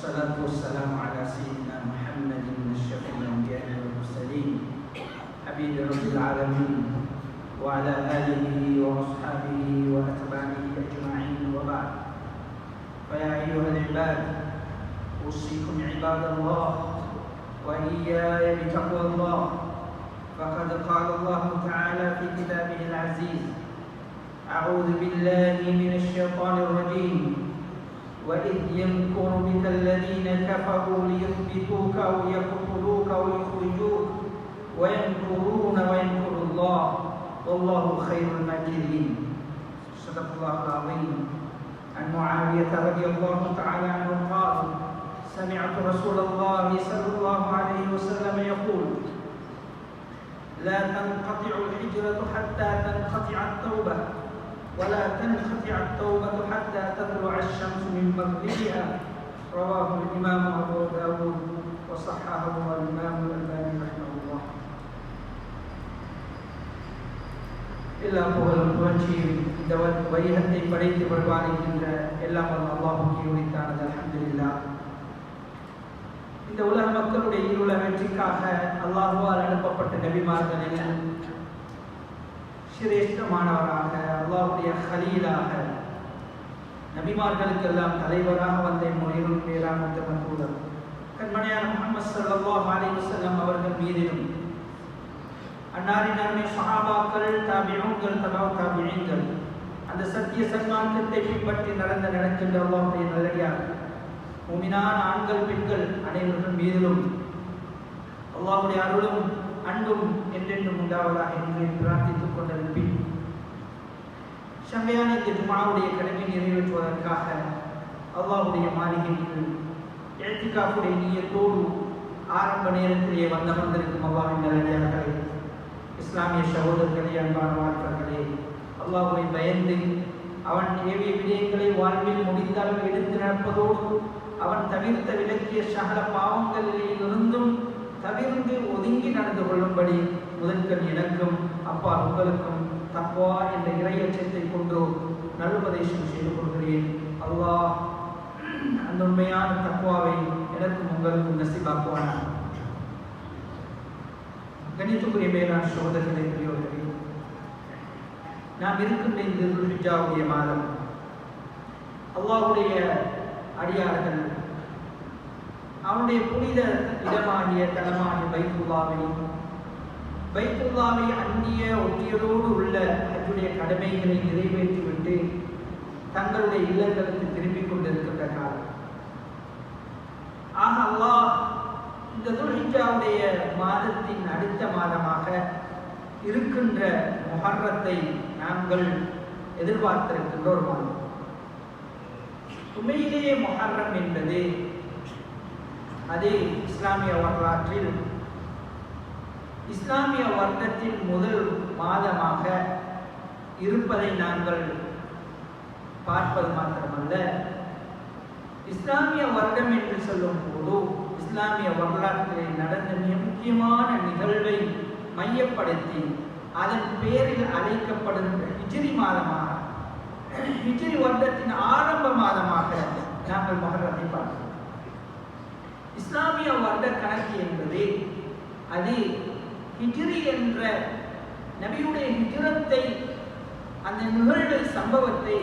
والصلاة والسلام على سيدنا محمد أشرف الأنبياء والمرسلين حبيب رب العالمين وعلى آله وأصحابه وأتباعه أجمعين وبعد. فيا أيها العباد أوصيكم عباد الله وإياي بتقوى الله، فقد قال الله تعالى في كتابه العزيز: أعوذ بالله من الشيطان الرجيم وإذ يمكر بك الذين كفروا ليثبتوك أو يقتلوك أو يخرجوك ويمكرون ويمكر الله والله خير الماكرين. صدق الله العظيم. عن معاوية رضي الله تعالى عنه قال: سمعت رسول الله صلى الله عليه وسلم يقول: لا تنقطع الحجرة حتى تنقطع التوبة، ولا تنقطع التوبة حتى تطلع الشمس من مغربها. رواه الإمام أبو داود وصححه الإمام الألباني رحمه الله. எல்லா புகழும் புகழ்ச்சியும் இந்த வையகத்தை படைத்து பரிபாலிக்கின்ற எல்லாம் அல்லாஹ்வுக்கே உரித்தானது. அல்ஹம்துலில்லாஹ். இந்த உலக மக்களுடைய இருள வெற்றிக்காக அல்லாஹ்வால் அனுப்பப்பட்ட நபிமார்களில் சிரேஷ்டமானவராக, அல்லாஹ்வுடைய கலீலாக, நபிமார்களுக்கெல்லாம் தலைவராக வந்த மொழிகளும் பேரான தூதர் கண்மணியான முஹம்மது ஸல்லல்லாஹு அலைஹி வஸல்லம் அவர்கள் மீதிலும், அன்னாரின் அருமை சஹாபாக்கள், தாபிஊன்கள், தபவு தாபிஈன்கள், அந்த சத்திய சன்மார்க்கத்தை பின்பற்றி நடக்கின்ற அல்லாஹ்வுடைய நல்லடியார்கள், முஃமினான ஆண்கள் பெண்கள் அனைவர்கள் மீதிலும் அல்லாஹ்வுடைய அருளும் அன்பும் என்றென்றும் உண்டாவதாக என்று பிரார்த்தித்துக் கொண்டிருப்பேன். ஷம்மையான இந்த ஜும்ஆவுடைய கடமை நிறைவேற்றுவதற்காக அல்லாஹ்வுடைய மாளிகையில் இஅ்திகாஃபுடைய நியத்தோடு ஆரம்ப நேரத்திலே வந்திருக்கும் அல்லாஹ்வின் நல்லடியார்களே, இஸ்லாமிய சகோதரர்களே, அன்பான வாழ்க்கைகளே, அல்லாஹ்வை பயந்து அவன் ஏவிய விடயங்களை வாழ்வில் முடிந்த அளவு எடுத்து நடப்பதோடு அவன் தவிர்த்த விலக்கிய சகல பாவங்களிலே இருந்தும் தவிர்த்து ஒதுங்கி நடந்து கொள்ளும்படி முதற்கண் எனக்கும் அப்பா உங்களுக்கும் தக்வா என்ற இறையச்சத்தை கொண்டு நல்லுபதேசம் செய்து கொள்கிறேன். அல்லாஹ் அந்த உண்மையான தக்வாவை எனக்கும் உங்களுக்கும் நசீபாக்குவானாக. கணித்துக்குரிய மேலான சகோதரர்களே, பெரியோர்களே, நாம் இருக்கின்ற இந்த துல்ஹிஜ்ஜாவுடைய மாதம் அல்லாஹ்வுடைய அடியார்கள் அவனுடைய புனித இடமாகிய தலமாகிய பைத்துல்லாவை அந்நிய ஒற்றியதோடு உள்ள ஹஜ்ஜுடைய கடமைகளை நிறைவேற்றிவிட்டு தங்களுடைய இல்லங்களுக்கு திரும்பிக் கொண்டிருக்கின்ற காலம். ஆக அல்லாஹ் இந்த துல்ஹிஜ்ஜாவுடைய மாதத்தின் அடுத்த மாதமாக இருக்கின்ற முஹர்ரத்தை நாங்கள் எதிர்பார்த்திருக்கின்ற ஒரு மாதம். உண்மையிலேயே முஹர்ரம் என்பது அது இஸ்லாமிய வரலாற்றில் இஸ்லாமிய வருடத்தின் முதல் மாதமாக இருப்பதை நாங்கள் பார்ப்பது மாத்திரமல்ல, இஸ்லாமிய வருடம் என்று சொல்லும் போது இஸ்லாமிய வரலாற்றில் நடந்த மிக முக்கியமான நிகழ்வை மையப்படுத்தி அதன் பேரில் அழைக்கப்படுகின்ற ஹிஜ்ரி மாதமாக, ஹிஜ்ரி வருடத்தின் ஆரம்ப மாதமாக நாங்கள் முஹர்ரத்தை பார்க்கிறோம். இஸ்லாமிய வருட கணக்கு என்பது அது ஹிஜ்ரி என்ற நபியுடைய ஹிஜ்ரத்தை, அந்த நிகழ்வு சம்பவத்தை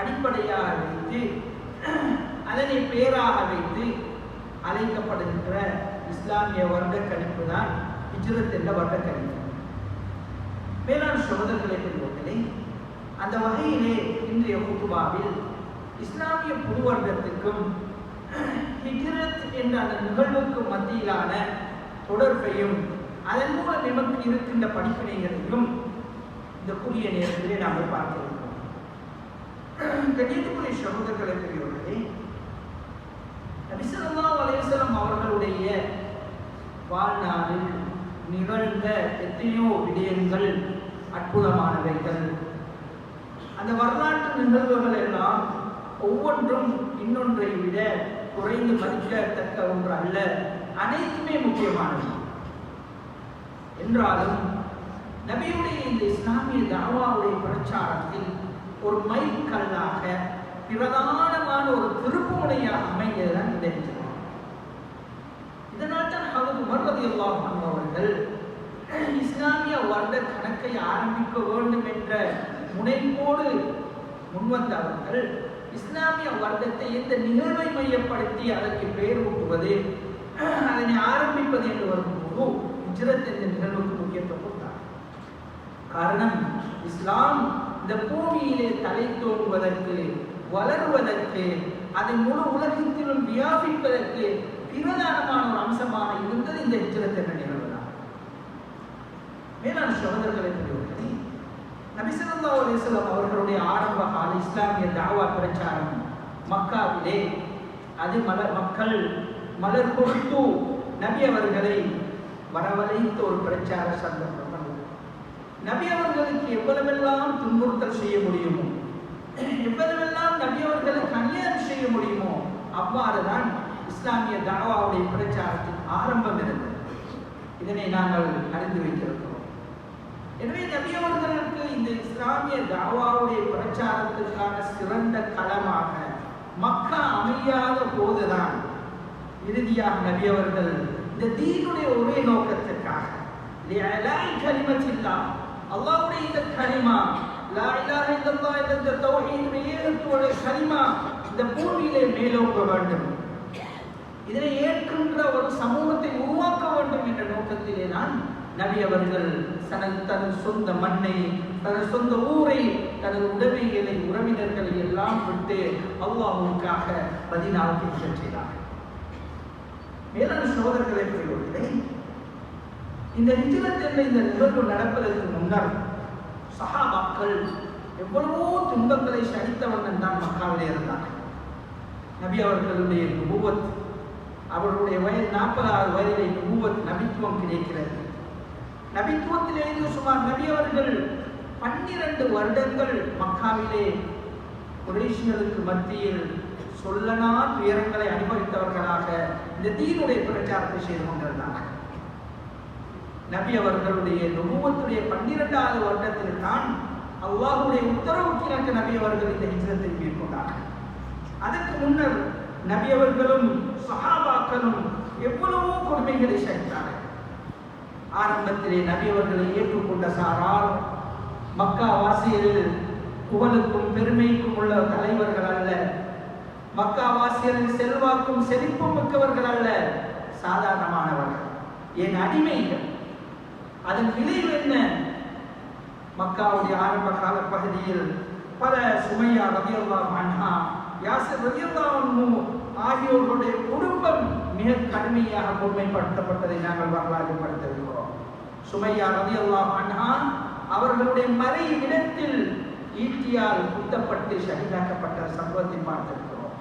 அடிப்படையாக வைத்து அதனை பேராக வைத்து அழைக்கப்படுகின்ற இஸ்லாமிய வருட கணிப்பு தான் ஹிஜ்ரத் என்ற வருட கணிப்பு. மேலான சகோதரர்களே, பெரியவர்களே, அந்த வகையிலே இன்றைய குத்துபாவில் இஸ்லாமிய புது வருடத்துக்கும் ஹிஜ்ரத் என்ற அந்த நிகழ்வுக்கு மத்தியிலான தொடர்பையும் அதன் மூலம் நமக்கு இருக்கின்ற படிப்பினைகளையும் இந்த குறுகிய நேரத்திலே நாம் பார்க்க இருக்கிறோம். கண்ணியத்துக்குரிய சகோதரர்களே, பெரியவர்களே, நபி ஸல்லல்லாஹு அலைஹி வஸல்லம் அவர்களுடைய வாழ்நாளில் நிகழ்ந்த எத்தனையோ விடயங்கள் அற்புதமானவைகள். அந்த வரலாற்று நிகழ்வுகள் எல்லாம் ஒவ்வொன்றும் இன்னொன்றை விட குறைந்து மதிக்கத்தக்க ஒன்று அல்ல, அனைத்துமே முக்கியமானது. என்றாலும் நபியுடைய இந்த இஸ்லாமிய தாவாவுடைய பிரச்சாரத்தில் ஒரு மைல்கல்லாக பிரதானமான ஒரு திருப்புமுனையாக அமைந்ததுதான் இந்த ஹிஜ்ரத். இதனால் தான் ஹஜ்ரத் உமர் ரலியல்லாஹு அன்ஹு அவர்கள் இஸ்லாமிய வருட கணக்கை ஆரம்பிக்க வேண்டும் என்ற முனைப்போடு முன்வந்த அவர்கள் இஸ்லாமிய வருடத்தை எந்த நிகழ்வை மையப்படுத்தி அதற்கு பெயர் ஊட்டுவது, அதனை ஆரம்பிப்பது என்று வரும்போது ஹிஜ்ரத் என்ற நிகழ்வுக்கு முக்கியத்துவம் கொடுத்தார். காரணம், இஸ்லாம் இந்த பூமியிலே தலை தோன்றுவதற்கு, வளருவதற்கு, அதை முழு உலகத்திலும் வியாபிப்பதற்கு பிரதானமான ஒரு அம்சமாக இருந்தது இந்த ஹிஜ்ரத் என்ற நிகழ்வு தான். மேலான சகோதரர்களை பெரியவர்களே, நபி ஸல்லல்லாஹு அலைஹி வஸல்லம் அவர்களுடைய ஆரம்ப கால இஸ்லாமிய தாவா பிரச்சாரம் மக்காவிலே அது மக்கள் மலர் கொடுத்து நபி அவர்களை வரவழைத்த ஒரு பிரச்சார சந்தர்ப்பம். நபி அவர்களுக்கு எவ்வளவெல்லாம் துன்புறுத்தல் செய்ய முடியுமோ, எவ்வளவெல்லாம் நபி அவர்களுக்கு அநியாயம் செய்ய முடியுமோ அவ்வாறுதான் இஸ்லாமிய தாவாவுடைய பிரச்சாரத்தின் ஆரம்பம் இருந்தது. இதனை நாங்கள் அறிந்து வைத்திருக்கிறோம். எனவே நபி அவர்களுக்கு இந்த இஸ்லாமிய தாவாவுடைய பிரச்சாரத்திற்கான சிறந்த களமாக மக்கா அமையாத போதுதான் இறுதியாக நபி அவர்கள் இந்த தீனுடைய ஒரே நோக்கத்திற்காக அல்லாஹ்வுடைய இந்த கலிமா, லா இலாஹ இல்லல்லாஹ் என்ற தௌஹீதுடைய ஏகத்துவ கலிமா இந்த பூமியிலே மேலோங்க வேண்டும், இதனை ஏற்கின்ற ஒரு சமூகத்தை உருவாக்க வேண்டும் என்ற நோக்கத்திலே தான் நபி அவர்கள் தனது சொந்த மண்ணை, தனது சொந்த ஊரை, தனது உடைமைகளை, உறவினர்களை எல்லாம் விட்டு அல்லாஹ்வுக்காக மதீனாவுக்கு ஹிஜ்ரத் செய்தார்கள். மேலான சகோதரர்களை பெரியவர்களே, இந்த ஹிஜ்ரத் என்ற இந்த நிகழ்வு நடப்பதற்கு முன்னர் சஹாபாக்கள் எவ்வளவோ துன்பங்களை சகித்தவர்கள் தான் மக்காவிலே இருந்தார்கள். நபி அவர்களுடைய நுபுவத், அவர்களுடைய வயது 40வது வயதிலே நுபுவத் நபித்துவம் கிடைக்கிறது. நபித்துவத்திலிருந்து சுமார் நபி அவர்கள் 12 வருடங்கள் மக்காவிலே குறைஷிகளுக்கு மத்தியில் சொல்லனா துயரங்களை அனுபவித்தவர்களாக இந்த தீனுடைய பிரச்சாரத்தை செய்து கொண்டிருந்தார்கள். நபி அவர்களுடைய நுபுவத்துடைய 12வது வருடத்தில் தான் அல்லாஹ்வுடைய உத்தரவுக்கு இணங்க நபி அவர்கள் இந்த ஹிஜ்ரத்தை மேற்கொண்டார்கள். அதற்கு முன்னர் நபி அவர்களும் சஹாபாக்களும் எவ்வளவோ கொடுமைகளை சகித்தார்கள். ஆரம்பத்திலே நபி அவர்களை ஏற்றுக்கொண்ட சாரார் மக்கா வாசியர்கள் புகழுக்கும் பெருமைக்கும் உள்ள தலைவர்கள் அல்ல, மக்கா வாசியர்கள் செல்வாக்கும் செழிப்பும் மிக்கவர்கள் அல்ல, சாதாரணமானவர்கள், என் அடிமைகள். அதன் விளைவு என்ன? மக்காவுடைய ஆரம்ப கால பகுதியில் பல சுமையா ரலியல்லாஹு அன்ஹா, யாசிர் ரலியல்லாஹு அன்ஹு ஆகியோர்களுடைய குடும்பம் மிக கடுமையாக கொடுமைப்படுத்தப்பட்டதை நாங்கள் வரலாறு படுத்திருக்கிறோம். சுமையா ரலியல்லாஹு அன்ஹா அவர்களுடைய மறை இடத்தில் ஈட்டியால் குத்தப்பட்டு ஷஹீதாக்கப்பட்ட சம்பவத்தை பார்த்திருக்கிறோம்.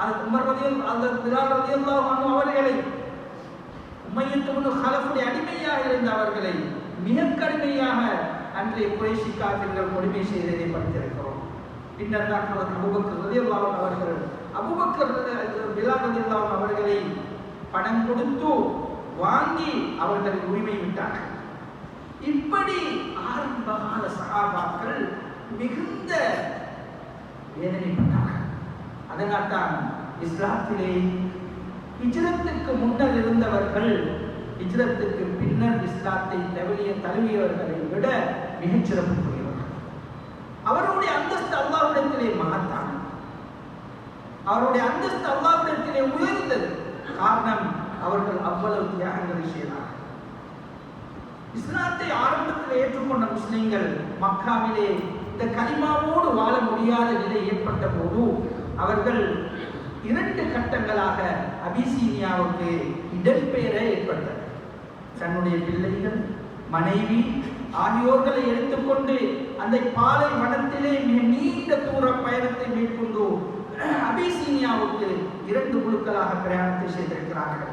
அது உமர் ரலியல்லாஹு அன்ஹு அவர்களை, உமையத் இப்னு கலஃபுடைய அடிமையாக இருந்த அவர்களை மிக கடுமையாக அன்றைய குறைஷி காஃபிர்கள் கொடுமை செய்ததை படித்திருக்கிறோம். பின்னர் தான் அபூபக்கர் ரலியல்லாஹு அன்ஹு அவர்கள், அபூபக்கர் பிலால் ரலியல்லாஹு அன்ஹு அவர்களை பணம் கொடுத்து வாங்கி அவர்களை உரிமை விட்டார்கள். இப்படி ஆரம்பகால சஹாபாக்கள் மிகுந்த வேதனைப்பட்டார்கள். அதனால் தான் இஸ்லாத்திலே ஹிஜ்ரத்துக்கு முன்னர் இருந்தவர்கள் ஹிஜ்ரத்துக்கு பின்னர் இஸ்லாத்தை தழுவியவர்களை விட மிகச் சிறப்புக்குரியவர்கள். அவருடைய அந்தஸ்து அல்லாஹ்விடத்திலே மகத்தானது, அவருடைய அந்தஸ்து அல்லாஹ்விடத்திலே உயர்ந்தது. காரணம், அவர்கள் அவ்வளவு தியாகங்களை செய்தார்கள். இஸ்லாத்தை ஆரம்பத்தில் ஏற்றுக்கொண்ட முஸ்லிம்கள் மக்காவிலே இந்த கலிமாவோடு வாழ முடியாத நிலை ஏற்பட்ட போது அவர்கள் 2 கட்டங்களாக அபிசீனியாவுக்கு இடம்பெயர ஏற்பட்டது. தன்னுடைய பிள்ளைகள், மனைவி ஆகியோர்களை எடுத்துக்கொண்டு அந்த பாலை வனத்திலே மிக நீண்ட தூர பயணத்தை மேற்கொண்டு அபிசீனியாவுக்கு 2 குழுக்களாக பிரயாணத்தை செய்திருக்கிறார்கள்.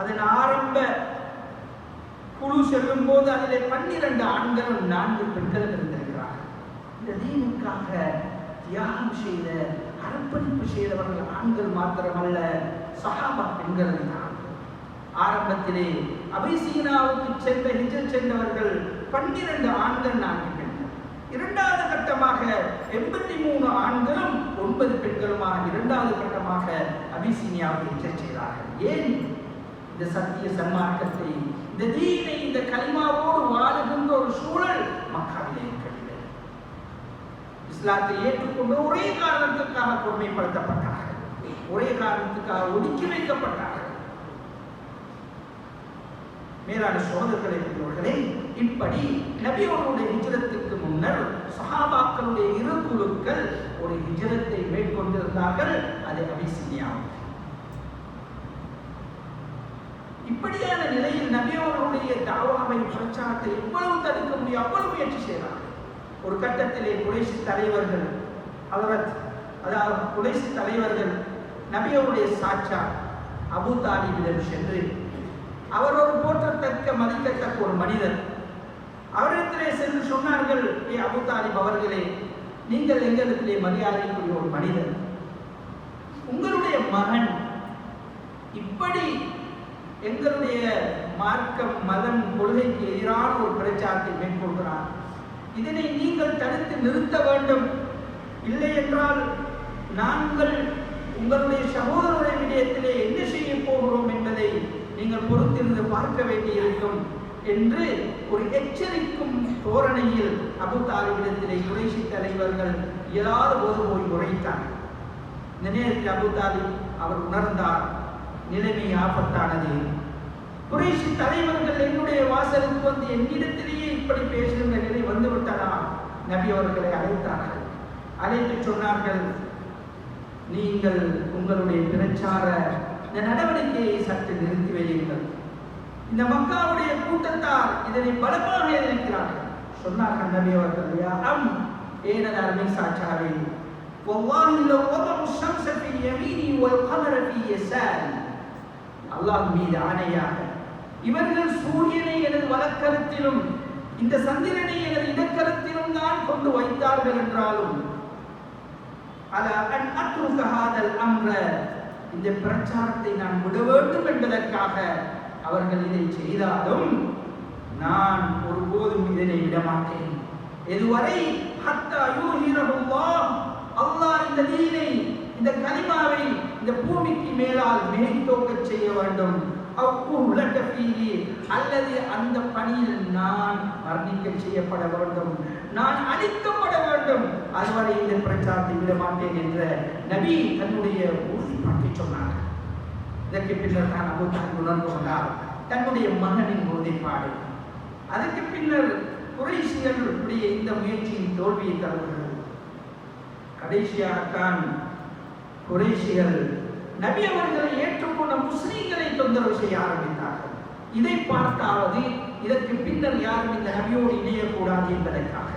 அதன் ஆரம்ப குழு செல்லும் போது அதிலே 12 ஆண்களும் 4 பெண்களும் இருந்திருக்கிறார்கள். இந்த தீனுக்காக தியாகம் செய்த, அர்ப்பணிப்பு செய்தவர்கள் ஆண்கள் மாத்திரமல்ல, சஹாபா பெண்கள் தான். ஆரம்பத்திலே அபிசீனாவுக்கு ஹிஜ்ரத் சென்றவர்கள் 12 ஆண்கள் 4 பெண்கள். இரண்டாவது கட்டமாக 83 ஆண்களும் 9 பெண்களுமாக இரண்டாவது கட்டமாக அபிசீனியாவை ஹிஜ்ரத் செய்தார்கள். ஏன்? இந்த சத்திய சன்மார்க்கத்தை, இந்த தீனை, இந்த கலிமாவோடு வாழுகின்ற ஒரு சூழல் மக்காவிலே இருக்கவில்லை. இஸ்லாத்தை ஏற்றுக்கொண்டு ஒரே காரணத்துக்காக கொடுமைப்படுத்தப்பட்டார்கள், ஒரே காரணத்துக்காக ஒதுக்கி வைக்கப்பட்டார்கள். மேலான சோதர்களே, இப்படி நபி அவர்களுடைய ஹிஜ்ரத்துக்கு முன்னர் சஹாபாக்களுடைய இரு குழுக்கள் ஒரு ஹிஜ்ரத்தை மேற்கொண்டிருந்தார்கள். அது அபிசீனியா. இப்படியான நிலையில் நபி அவர்களுடைய தாவாவை பிரச்சாரத்தை எவ்வளவு தடுக்க முடியும் அவ்வளவு முயற்சி செய்தார்கள். ஒரு கட்டத்திலே குறைஷி தலைவர்கள், அதாவது குறைஷி தலைவர்கள் நபி அவருடைய சாட்சா அபூ தாலிபிடம் சென்று, அவர் ஒரு போற்றத்தக்க மதிக்கத்தக்க ஒரு மனிதர், அவரிடத்திலே சென்று சொன்னார்கள், ஏ அபூ தாலிப் அவர்களே, நீங்கள் எங்களிடத்திலே மரியாதைக்குரிய ஒரு மனிதர், உங்களுடைய மகன் இப்படி எங்களுடைய மார்க்கம், மதம், கொள்கைக்கு எதிரான ஒரு பிரச்சாரத்தை மேற்கொள்கிறார். இதனை நீங்கள் தடுத்து நிறுத்த வேண்டும். இல்லை என்றால் நாங்கள் உங்களுடைய சகோதரருடைய விடயத்திலே என்ன செய்ய போகிறோம் என்பதை நீங்கள் பொறுத்திருந்து பார்க்க வேண்டியிருக்கும் என்று ஒரு எச்சரிக்கும் தோரணையில் அபூ தாலிபிடத்திலே குறைஷி தலைவர்கள் இயலாத போது போய் உரைத்தார். இந்த நேரத்தில் அபூ தாலிப் அவர் உணர்ந்தார், நிலைமை ஆபத்தானது. குறைஷி தலைவர்கள் என்னுடைய வாசலுக்கு வந்து என்னிடத்திலேயே இப்படி பேசுகின்ற நிலை வந்துவிட்டதா? நபி அவர்களை அழைத்தார்கள். அழைத்து சொன்னார்கள், நீங்கள் உங்களுடைய பிரச்சார இந்த நடவடிக்கையை சற்று நிறுத்தி வையுங்கள். இந்த மக்காவுடைய கூட்டத்தார் இதனை பலமாக எதிர்க்கிறார்கள். சொன்னார்கள் நபி அவர்கள், யா அம், ஏனது அருமை சாட்சாவே, வல்லாஹி லவ் வதஉ ஷம்ஸ ஃபீ யமீனி வல் கமர ஃபீ யஸாரி, அல்லாஹ் மீது ஆணையாக, இவர்கள் சூரியனை எனது வலக்கரத்திலும் இந்த சந்திரனை எனது இடக்கரத்திலும் தான் கொண்டு வைத்தார்கள் என்றாலும், அலா அன் அத்ருக ஹாதல் அம்ர, இந்த பிரச்சாரத்தை நான் விட வேண்டும் என்பதற்காக அவர்கள் இதை செய்தாலும் நான் ஒருபோதும் இதனை விடமாட்டேன். எதுவரை ஹத்தா யூஹிரஹுல்லாஹ், அல்லாஹ் இந்த தீனை, இந்த கலிமாவை இந்த பூமிக்கு மேலால் மேய்த்தோக்கச் செய்ய வேண்டும். அல்லது அந்த பணியில் நான் மரணிக்க செய்யப்பட வேண்டும், நான் அழிக்கப்பட வேண்டும், அதுவரை இந்த பிரச்சாரத்தை விட மாட்டேன் என்ற நபி தன்னுடைய உறுதிப்பாட்டை சொன்னார். இதற்கு பின்னர் தான் அபூ தாலிப் உணர்ந்து கொண்டார் தன்னுடைய மகனின் உறுதிப்பாடு. அதற்கு பின்னர் குறைஷிகளுடைய இந்த முயற்சியின் தோல்வியை தருகிறது. கடைசியாகத்தான் குறைஷிகள் நபி அவர்களை ஏற்றுக்கொண்ட முஸ்லிம்களை தொந்தரவு செய்ய ஆரம்பித்தார்கள். இதை பார்த்தாவது இதற்கு பின்னர் யாரும் இந்த நபியோடு இணையக்கூடாது என்பதற்காக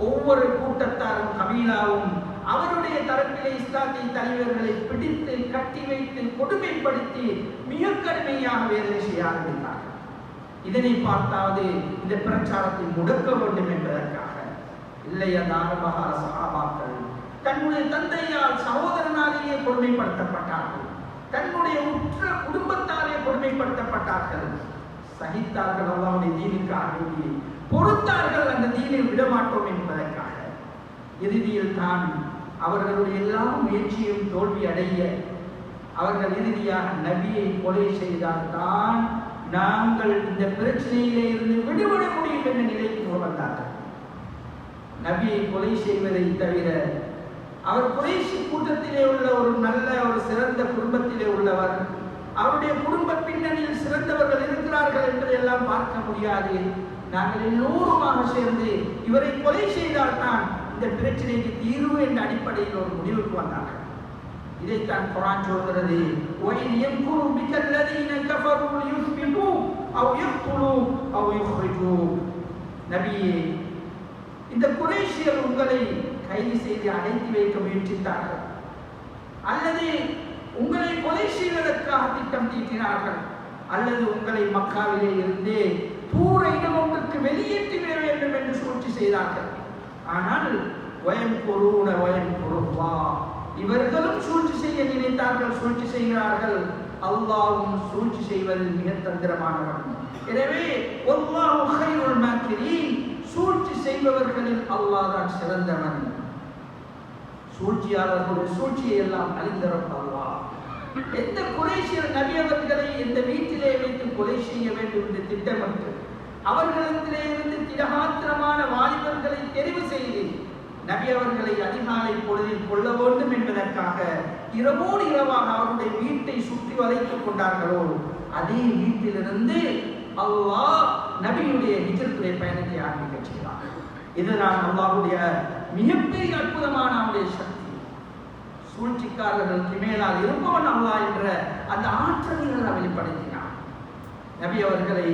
ஒவ்வொரு கூட்டத்தாரும் கபீலாவும் அவருடைய தரப்பிலே இஸ்லாத்திய தலைவர்களை பிடித்து கட்டி வைத்து கொடுமைப்படுத்தி மிக கடுமையாக வேதனை செய்ய ஆரம்பித்தார்கள். இதனை பார்த்தாவது இந்த பிரச்சாரத்தை முடக்க வேண்டும் என்பதற்காக. இல்லை, அந்த ஆரம்பகால சஹாபாக்கள் தன்னுடைய தந்தையால் சகோதரனாலேயே கொடுமைப்படுத்தப்பட்டார்கள், தன்னுடைய உற்ற குடும்பத்தாலே கொடுமைப்படுத்தப்பட்டார்கள். சகித்தார்கள், அல்லாஹ்வுடைய தீனுக்காக வேண்டி பொறுத்தார்கள், அந்த தீனை விடமாட்டோம் என்பதற்காக. இறுதியில் தான் அவர்களுடைய எல்லா முயற்சியும் தோல்வி அடைய அவர்கள் இறுதியாக நபியை கொலை செய்தால் தான் நாங்கள் இந்த பிரச்சனையிலே இருந்து விடுபட முடியும் என்ற நிலைக்கு வந்தார்கள். நபியை கொலை செய்வதை தவிர அவர் குறைஷி கூட்டத்திலே உள்ள ஒரு நல்ல ஒரு சிறந்த குடும்பத்திலே உள்ளவர், அவருடைய குடும்ப பின்னணியில் சிறந்தவர்கள் இருக்கிறார்கள் என்பதையெல்லாம் பார்க்க முடியாது. நாங்கள் எல்லோருமாக சேர்ந்து இவரை கொலை செய்தால்தான் இந்த பிரச்சனைக்கு தீர்வு என்ற அடிப்படையில் ஒரு முடிவுக்கு வந்தார்கள். இதைத்தான் குர்ஆன் சொல்கிறது, وَإِذْ يَمْكُرُ بِكَ الَّذِينَ كَفَرُوا لِيُثْبِتُوكَ أَوْ يَقْتُلُوكَ أَوْ يُخْرِجُوكَ. நபியே, இந்த குறைஷியர் உங்களை கைது செய்து அடைத்து வைக்க முயற்சித்தார்கள், அல்லது உங்களை கொலை செய்வதற்காக திட்டம் தீட்டினார்கள், அல்லது உங்களை மக்காவிலே இருந்து தூர இடம் ஒன்றுக்கு வெளியேற்றி விட வேண்டும் என்று சூழ்ச்சி செய்தார்கள். ஆனால் வயம்குரூன வயம்குருல்லாஹ், இவர்களும் சூழ்ச்சி செய்ய நினைத்தார்கள், சூழ்ச்சி செய்கிறார்கள். அல்லாஹ்வும் சூழ்ச்சி செய்வதில் மிக தந்திரமானவன். எனவே வல்லாஹு கைருல் மாக்கிரீன், சூழ்ச்சி செய்பவர்களில் அல்லாஹ் தான் சிறந்தவன். சூழ்ச்சியாளர்களுடைய சூழ்ச்சியை எல்லாம் அழிந்த ரப் அல்லாஹ். எந்த குறைஷியர் நபி அவர்களை எந்த வீட்டிலே வைத்து கொலை செய்ய வேண்டும் என்று திட்டமிட்டு அவர்களிடத்திலே இருந்து திடகாத்திரமான வாலிபர்களை தெரிவு செய்து நபி அவர்களை அதிகாலை பொழுதில் கொள்ள வேண்டும் என்பதற்காக இரவோடு இரவாக அவருடைய வீட்டை சுற்றி வளைத்துக் கொண்டார்களோ அதே வீட்டிலிருந்து அல்லாஹ் நபியுடைய ஹிஜ்ரத்துடைய பயணத்தை ஆரம்பிக்க செய்தார். இதுதான் அல்லாஹ்வுடைய மிகப்பெரிய அற்புதமான அவருடைய சக்தி. சூழ்ச்சிக்காரர்களுக்கு மேலால் இருப்பவன் அல்லாஹ் என்ற அந்த ஆற்றலை வெளிப்படுத்தினார். நபி அவர்களை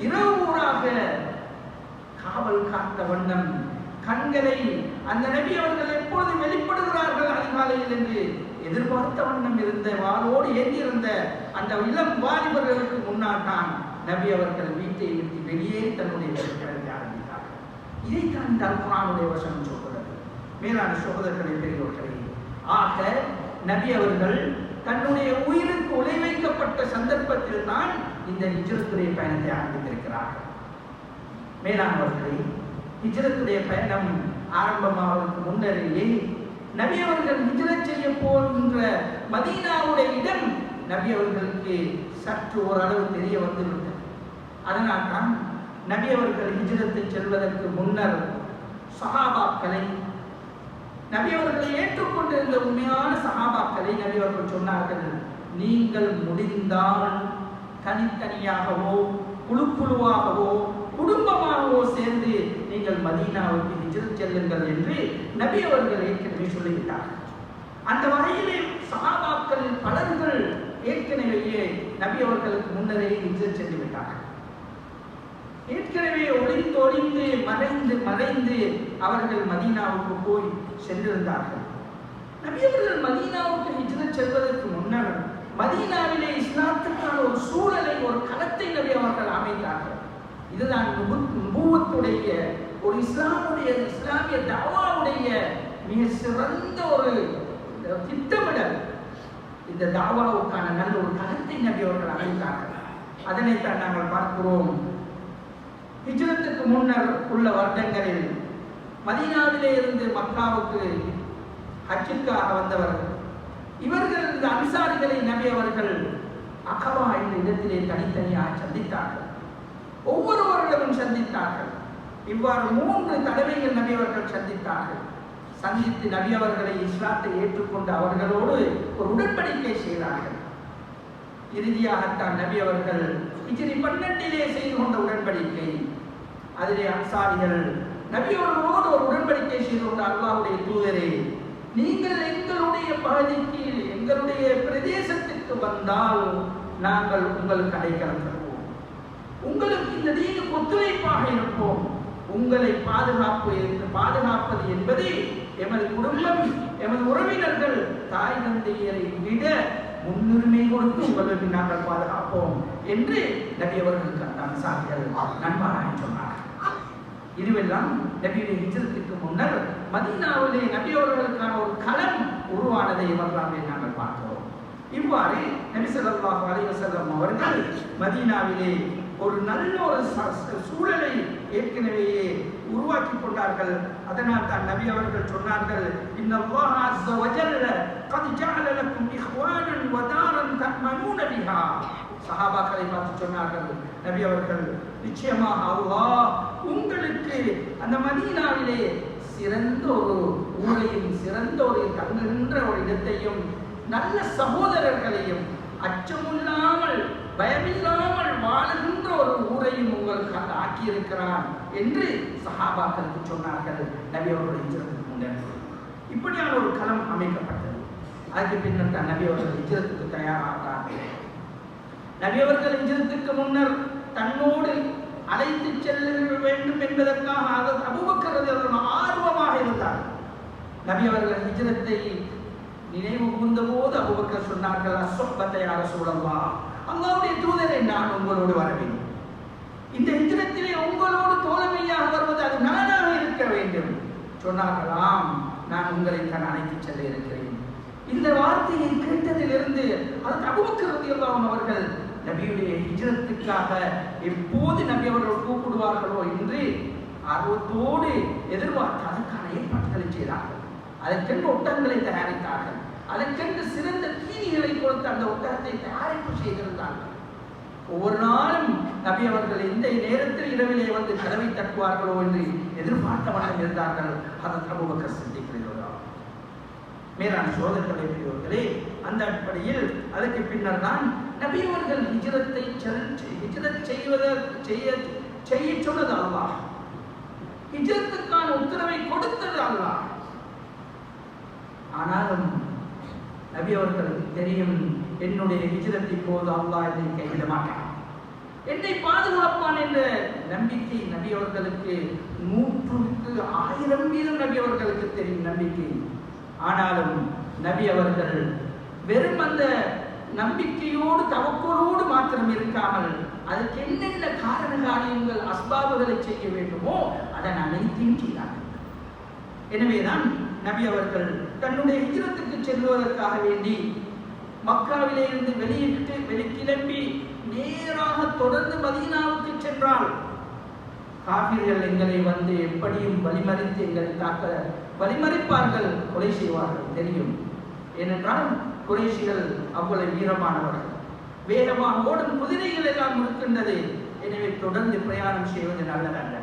இரவுராக காவல் காத்த வண்ணம் கண்களை அந்த நபி அவர்கள் எப்பொழுது வெளிப்படுகிறார்கள் அதிகாலையில் என்று எதிர்பார்த்த வண்ணம் இருந்த வாளோடு ஏந்தியிருந்த அந்த இளம் வாலிபர்களுக்கு முன்னால் தான் நபி அவர்கள் வீட்டை விட்டு வெளியே தன்னுடைய வேலைகளை ஆரம்பித்தார்கள். இதைத்தான் இந்த குர்ஆனுடைய வசனம் சொல்கிறது. மேலான சகோதரர்களே, பெரியோர்களே, ஆக நபி அவர்கள் தன்னுடைய உயிருக்கு உலை வைக்கப்பட்ட சந்தர்ப்பத்தில் தான் இந்த ஹிஜ்ரத்துடைய பயணத்தை ஆரம்பித்திருக்கிறார்கள். மேலானவர்களே, ஹிஜ்ரத்துடைய பயணம் ஆரம்பமாவதற்கு முன்னரேயே நபி அவர்கள் ஹிஜ்ரத் செய்ய போகின்ற மதீனாவுடைய இடம் நபி அவர்களுக்கு சற்று ஓரளவு தெரிய வந்துவிட்டது. அதனால் தான் நபி அவர்கள் ஹிஜ்ரத்தை செல்வதற்கு முன்னர் சஹாபாக்களை, நபி அவர்களை ஏற்றுக்கொண்டிருந்த உண்மையான சஹாபாக்களை நபி அவர்கள் சொன்னார்கள், நீங்கள் முடிந்தால் தனித்தனியாகவோ குழு குழுவாகவோ குடும்பமாகவோ சேர்ந்து நீங்கள் மதீனாவுக்கு ஹிஜ்ரத் செல்லுங்கள் என்று நபி அவர்கள் ஏற்கனவே சொல்லிவிட்டார்கள். அந்த வகையிலே சஹாபாக்கள் பலர்கள் ஏற்கனவே நபி அவர்களுக்கு முன்னரே ஹிஜ்ரத் சென்று விட்டார்கள். ஏற்கனவே ஒளிந்து மறைந்து அவர்கள் மதீனாவுக்கு போய் சென்றிருந்தார்கள். நபி அவர்கள் மதீனாவுக்கு ஹிஜ்ரத் செல்வதற்கு முன்னர் மதீனாவிலே இஸ்லாத்துக்கான ஒரு சூழலை, ஒரு களத்தை நபி அவர்கள் அமைத்தார்கள். இதுதான் நுபுவத்துடைய ஒரு இஸ்லாமிய தாவாவுடைய மிக சிறந்த ஒரு திட்டமிடல். இந்த தாவாவுக்கான நல்ல ஒரு களத்தை நபி அவர்கள் அமைத்தார்கள். அதனைத்தான் நாங்கள் பார்க்கிறோம். ஹிஜ்ரத்துக்கு முன்னர் உள்ள வருடங்களில் மதீனாவிலே இருந்து மக்காவுக்கு ஹஜ்ஜுக்காக வந்தவர்கள் இவர்கள், இந்த அன்சாரிகளை நபி அவர்கள் அகவா என்ற இடத்திலே தனித்தனியாக சந்தித்தார்கள். ஒவ்வொருவரிடமும் சந்தித்தார்கள். இவ்வாறு 3 தடவைகள் நபி அவர்கள் சந்தித்தார்கள். சந்தித்து நபி அவர்களை இஸ்லாத்தை ஏற்றுக்கொண்டு அவர்களோடு ஒரு உடன்படிக்கை செய்தார்கள். இறுதியாகத்தான் நபி அவர்கள் ஹிஜ்ரி 12 செய்து கொண்ட உடன்படிக்கை. அதிலே அன்சாரிகள் நபி அவர்களோடு ஒரு உடன்படிக்கை செய்து கொண்ட, அல்லாஹ்வுடைய தூதரே, நீங்கள் எங்களுடைய பகுதிக்கு, எங்களுடைய பிரதேசத்திற்கு வந்தால் நாங்கள் உங்களுக்கு அடைக்கலம் தருவோம், உங்களுக்கு இந்த தீனுக்கு ஒத்துழைப்பாக இருப்போம். உங்களை பாதுகாப்பது என்பது எமது குடும்பம், எமது உறவினர்கள், தாய் தந்தையரை விட முன்னுரிமை கொடுத்து உங்களுக்கு நாங்கள் பாதுகாப்போம் என்று நபி அவர்களுக்கு அந்த அன்சாரிகள் நண்பராக சொன்னார்கள். இதுவெல்லாம் நபியுடைய ஹிஜ்ரத்துக்கு முன்னர் மதீனாவிலே நபி அவர்களுக்கான ஒரு களம் உருவானதை வரலாற்றை நாங்கள் பார்க்கிறோம். இவ்வாறு நபி ஸல்லல்லாஹு அலைஹி வஸல்லம் அவர்கள் மதீனாவிலே ஒரு நல்ல ஒரு சூழலை ஏற்கனவே உருவாக்கி கொண்டார்கள். அதனால் தான் நபி அவர்கள் சொன்னார்கள், இன்னல்லாஹ அஸ்ஸ வஜல்ல கத் ஜஅல லக்கும் இஹ்வானன் வ தாரன் தஅமனூன பிஹா. சஹாபாக்களை பார்த்து சொன்னார்கள் நபி அவர்கள், நிச்சயமாக அல்லாஹ் உங்களுக்கு அந்த மதீனாவிலே சிறந்த ஒரு ஊரையும், சிறந்த ஒரு தங்குகின்ற ஒரு இடத்தையும், நல்ல சகோதரர்களையும், அச்சமில்லாமல் பயமில்லாமல் வாழுகின்ற ஒரு ஊரையும் உங்களுக்கு ஆக்கியிருக்கிறான் என்று சஹாபாக்களுக்கு சொன்னார்கள் நபி அவர்கள் ஹிஜ்ரத்துக்கு முன்னர். இப்படியான ஒரு களம் அமைக்கப்பட்டது. அதுக்கு பின்னர் தான் நபி அவர்கள் ஹிஜ்ரத்துக்கு தயாராகிறார்கள். நபி அவர்கள் ஹிஜ்ரத்துக்கு முன்னர் தன்னோடு அழைத்து செல்ல வேண்டும் என்பதற்காக அபூபக்கர் ரலியல்லாஹு ஆர்வமாக இருந்தார். நபி அவர்கள் ஹிஜ்ரத்தை நினைவு கூர்ந்த போது அபூபக்கர் சொன்னார்கள், அஸ்ஸஹ்பத யா ரசூலல்லாஹ், அல்லாஹ்வுடைய தூதரே, நான் உங்களோடு வர வேண்டும். இந்த ஹிஜ்ரத்திலே உங்களோடு தோழமையாக வருவது அது நானாக இருக்க வேண்டும். சொன்னார்களாம், நான் உங்களை தான் அழைத்து செல்ல இருக்கிறேன். இந்த வார்த்தையை கேட்டதிலிருந்து அது அபூபக்கர் ரலியல்லாஹு அன்ஹு அவர்கள் நபியுடைய ஹிஜ்ரத்துக்காக எப்போது நபி அவர்கள் கூப்பிடுவார்களோ என்று ஆர்வத்தோடு எதிர்பார்த்து அதற்கான ஏற்பாடுகளை செய்தார்கள். அதற்கென்று ஒட்டகங்களை தயாரித்தார்கள். அதற்கென்று சிறந்த தீனிகளை கொடுத்து அந்த ஒட்டகத்தை தயாரிப்பு செய்திருந்தார்கள். ஒவ்வொரு நாளும் நபி அவர்கள் எந்த நேரத்தில் இரவிலே வந்து கதவை தட்டுவார்களோ என்று எதிர்பார்த்த வண்ணம் இருந்தார்கள். அதற்கு அபூபக்கர் சித்திக் மேலான சோதனை பெரியவர்களே, அந்த அடிப்படையில் அதற்கு பின்னர் தான் நபி அவர்கள் ஹிஜ்ரத் செய்ய சொன்னது அல்லாஹ். ஹிஜ்ரத்துக்கான உத்தரவை கொடுத்தது அல்லாஹ். ஆனாலும் நபி அவர்களுக்கு தெரியும், என்னுடைய ஹிஜ்ரத்தின் போது அல்லாஹ் என்னை கைவிட மாட்டான், என்னை பாதுகாப்பான் என்ற நம்பிக்கை நபி அவர்களுக்கு 100% நபி அவர்களுக்கு தெரியும் நம்பிக்கை. ஆனாலும் நபி அவர்கள் வெறும் அந்த நம்பிக்கையோடு தவக்கோடு மாத்திரம் இருக்காமல் அதற்கு என்னென்ன காரண காரியங்கள் அஸ்பாபுகளை செய்ய வேண்டுமோ அதன் அனைத்தையும் செய்தார்கள். எனவேதான் நபி அவர்கள் தன்னுடைய ஹிஜ்ரத்துக்கு செல்வதற்காக வேண்டி மக்காவிலே இருந்து வெளிக்கிளம்பி நேராக தொடர்ந்து மதீனாவுக்கு சென்றால் காபிர்கள் எங்களை வந்து எப்படியும் வழிமறித்து எங்களை தாக்க வழிமறிப்பார்கள், கொலை செய்வார்கள் தெரியும். ஏனென்றால் குறைஷிகள் அவ்வளவு வீரமானவர்கள், வேகமாக ஓடும் குதிரைகள் எல்லாம் இருக்கின்றது. எனவே தொடர்ந்து பிரயாணம் செய்வது நல்லதல்ல.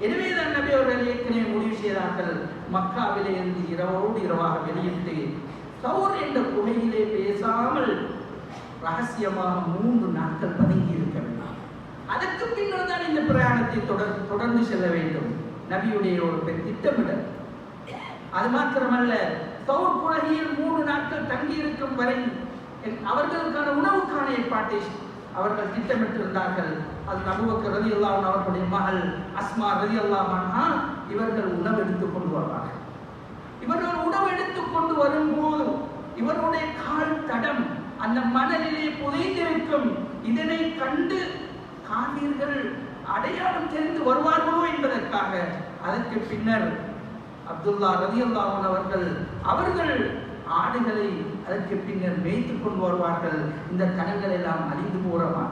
எனவேதான் நபி அவர்கள் ஏற்கனவே முடிவு செய்தார்கள், மக்காவிலே இருந்து இரவோடு இரவாக வெளியிட்டு சௌர் என்ற குகையிலே பேசாமல் ரகசியமாக 3 நாட்கள் பதுங்கி இருக்க வேண்டும். அதற்கு பின்னர் தான் இந்த பிரயாணத்தை தொடர்ந்து செல்ல வேண்டும். நபியுடைய ஒரு திட்டமிடல். அது மாத்திரமல்ல, சௌர் குகையில் 3 நாட்கள் தங்கி இருக்கும் வரை அவர்களுக்கான உணவுக்கான ஏற்பாட்டை அவர்கள் திட்டமிட்டிருந்தார்கள். அது அபூபக்கர் ரலியல்லாஹு அன்ஹு அவர்களுடைய மகள் அஸ்மா ரலியல்லாஹு அன்ஹா இவர்கள் உணவு எடுத்துக் கொண்டு வருவார்கள். இவர்கள் உணவு எடுத்துக் கொண்டு வரும்போது இவருடைய கால் தடம் அந்த மணலிலே புதைந்திருக்கும். இதனை கண்டு காவீர்கள் அடையாளம் தெரிந்து வருவார்களோ என்பதற்காக அதற்கு பின்னர் அப்துல்லா ரலியல்லாஹு அன்ஹு அவர்கள் ஆடுகளை அதற்கு பின்னர் மேய்த்துக் கொண்டு வருவார்கள். இந்த கணங்கள் எல்லாம் அழிந்து போறமா.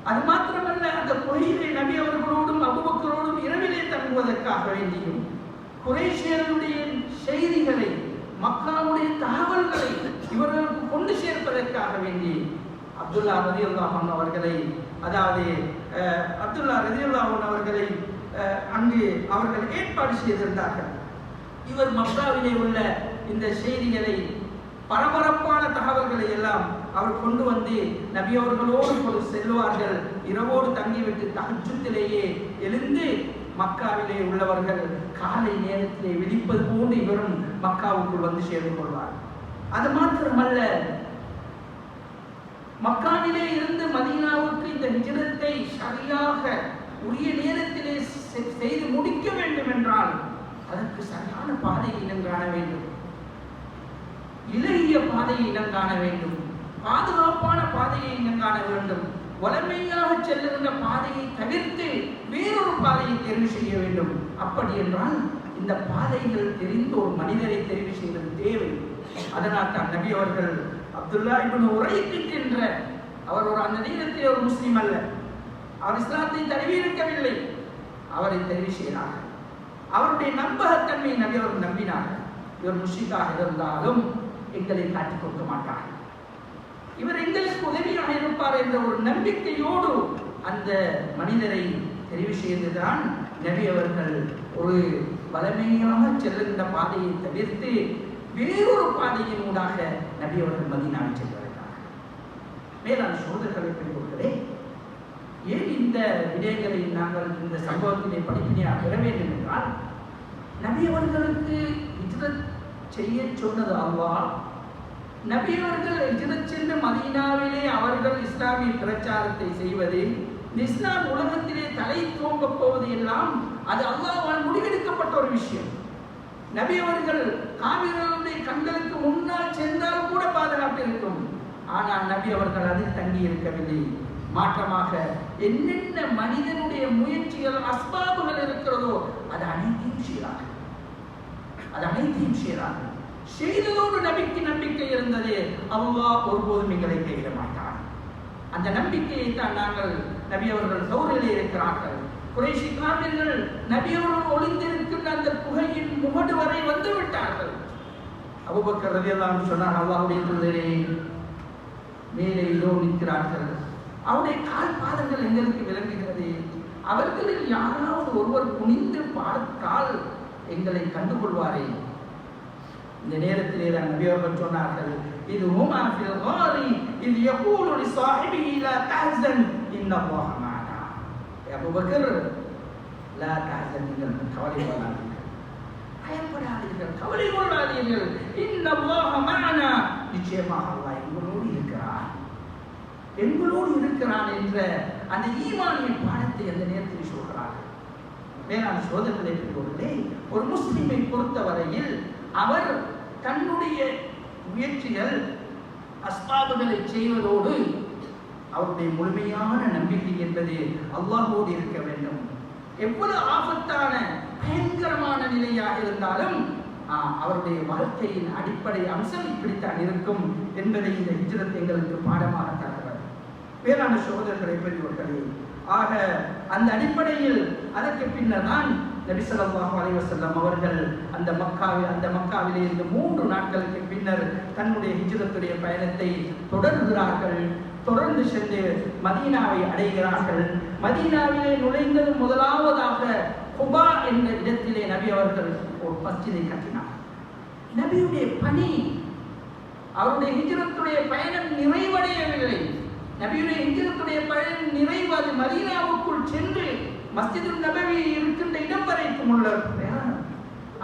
அது மாத்திரமல்ல, அந்த குகையிலே நபி அவர்களோடும் அபூபக்கரோடும் இரவிலே தங்குவதற்காக வேண்டியும் குறைஷியர்களுடைய செய்திகளை மக்காவுடைய தகவல்களை இவர்களுக்கு கொண்டு சேர்ப்பதற்காக வேண்டி அப்துல்லா ரலியல்லாஹு அன்ஹு அவர்களை அங்கு அவர்கள் ஏற்பாடு செய்திருந்தார்கள். இவர் மக்காவிலே உள்ள இந்த செய்திகளை பரபரப்பான தகவல்களை எல்லாம் அவர் கொண்டு வந்து நபி அவர்களோடு செல்வார்கள். இரவோடு தங்கிவிட்டு தஹஜ்ஜுதிலேயே எழுந்து மக்காவிலே உள்ளவர்கள் காலை நேரத்திலே விழிப்பது போன்று இவரும் மக்காவுக்குள் வந்து சேர்ந்து கொள்வார். அது மாத்திரமல்ல, மக்காவிலே இருந்து மதீனாவுக்கு இந்த ஹிஜ்ரத்தை சரியாக உரிய நேரத்திலே செய்து முடிக்க வேண்டும் என்றால் அதற்கு சரியான பாதையை இனம் காண வேண்டும், இலகிய பாதையை இனம் காண வேண்டும், பாதுகாப்பான பாதையை இனம் காண வேண்டும். வளமையாக செல்லுகின்ற பாதையை தவிர்த்து வேறொரு பாதையை தெரிவு செய்ய வேண்டும். அப்படி என்றால் இந்த பாதைகள் தெரிந்த ஒரு மனிதரை தெரிவு செய்வது தேவை. அதனால் தான் நபி அவர்கள் அப்துல்லா இப்னு உரைக்கிட் என்ற அவர் அந்த நேரத்தில் ஒரு முஸ்லீம் அல்ல, அவர் இஸ்லாத்தை தழுவியிருக்கவில்லை, அவரை தெரிவு செய்தார்கள். அவருடைய நம்பகத்தன்மை நபி அவர்கள் நம்பினார்கள். இவர் முஷ்ரிக்காக இருந்தாலும் எங்களை காட்டிக் கொடுக்க மாட்டார்கள், இவர் எங்களுக்கு உதவியாக இருப்பார் என்ற ஒரு நம்பிக்கையோடு அந்த மனிதரை தெரிவு செய்துதான் நபி அவர்கள் ஒரு வளமையாக செல்லுகின்ற பாதையை தவிர்த்து வேறொரு பாதையின் ஊடாக நபி அவர்கள் மதீனாவை சென்றார்கள். மேலான சோதர்களை பெறுவர்களே, ஏன் இந்த விடயங்களை நாங்கள் இந்த சம்பவத்திலே படிப்பினையாக பெற வேண்டும் என்றால், நபி அவர்களுக்கு ஹிஜ்ரத் செய்ய சொன்னது அல்லாஹ். நபி அவர்கள் ஹிஜ்ரத் சென்று மதீனாவிலே அவர்கள் இஸ்லாமிய பிரச்சாரத்தை செய்வது, இஸ்லாம் உலகத்திலே தலை தோங்கப் போவது எல்லாம் அது அல்லாஹ்வால் முடிவெடுக்கப்பட்ட ஒரு விஷயம். நபி அவர்கள் காவிர்களுடைய கண்களுக்கு முன்னால் சென்றால் கூட பாதுகாப்பு இருக்கும். ஆனால் நபி அவர்கள் அதில் தங்கி இருக்கவில்லை. மாற்றமாக என்னென்ன மனிதனுடைய முயற்சிகள் அஸ்பாபுகள் இருக்கிறதோ அது அனைத்தையும் செய்தார்கள். செய்ததோடு நபிக்கு நம்பிக்கை இருந்தது, அல்லாஹ் ஒருபோதும் எங்களை கைவிட மாட்டார். அந்த நம்பிக்கையை தான் நாங்கள் நபி அவர்கள் சௌரிலே இருக்கிறார்கள். குறைஷி காபிர்கள் நபியோடு ஒளிந்திருக்கின்ற அந்த குகையின் முகடு வரை வந்து விட்டார்கள். அபூபக்கர் ரலியல்லாஹு அன்ஹு சொன்னார், அல்லாஹ்வுடைய தூதரே, மேலே இதோ நிற்கிறார்கள், அவருடைய கால் பாதங்கள் எங்களுக்கு விளங்குகிறது, அவர்களில் யாராவது ஒருவர் குனிந்து பார்த்தால் எங்களை கண்டுகொள்வாரே. இந்த நேரத்திலே தான் நபி அவர்கள் சொன்னார்கள், இது ஹுமா ஃபில் காரி இத் யகூலு லிசாஹிபிஹி லா தஹ்சன் இன்னல்லாஹ மஅனா. அபூபக்கர், லா தஹ்சன், நீங்கள் கவலைப்படாதீர்கள், பயப்படாதீர்கள், கவலை கொள்ளாதீர்கள், இன்னல்லாஹ மஅனா, நிச்சயமாக அல்லாஹ் எங்களோடு இருக்கிறான், எங்களோடு இருக்கிறான் என்ற அந்த ஈமானிய பாடத்தை அந்த நேரத்தில் சொல்கிறார்கள். மேலான சோதனைகளை பெறுவதில்லை. ஒரு முஸ்லிமை பொறுத்தவரையில் அவர் தன்னுடைய முயற்சிகள் அஸ்பாபுகளை செய்வதோடு அவருடைய முழுமையான நம்பிக்கை என்பது அல்லாஹ்வோடு இருக்க வேண்டும். எவ்வளவு ஆபத்தான பயங்கரமான நிலையாக இருந்தாலும் அவருடைய வாழ்க்கையின் அடிப்படை அம்சம் இப்படித்தான் இருக்கும் என்பதை இந்த ஹிஜ்ரத் எங்களுக்கு பாடமாக தருகிறது. வேளாண் சகோதரர்களை பெரியவர்களே, ஆக அந்த அடிப்படையில் அதற்கு பின்னர் தான் நபி ஸல்லல்லாஹு அலைஹி வஸல்லம் அவர்கள் அந்த மக்காவிலே இருந்து 3 நாட்களுக்கு பின்னர் தன்னுடைய ஹிஜ்ரத்துடைய பயணத்தை தொடர்கிறார்கள். தொடர்ந்து சென்று மதீனாவை அடைகிறார்கள். மதீனாவிலே நுழைந்தது முதலாவதாக குபா என்ற இடத்திலே நபி அவர்கள் ஒரு மஸ்ஜிதை கட்டினார். நபியுடைய பணி, அவருடைய ஹிஜ்ரத்துடைய பயணம் நிறைவடையவில்லை. நபியுடைய ஹிஜ்ரத்துடைய பயணம் நிறைவாது மதீனாவுக்குள் சென்று மஸ்ஜிதுன் நபவி இருக்கின்ற இடம் வரைக்கும் உள்ள பிரயாணம்.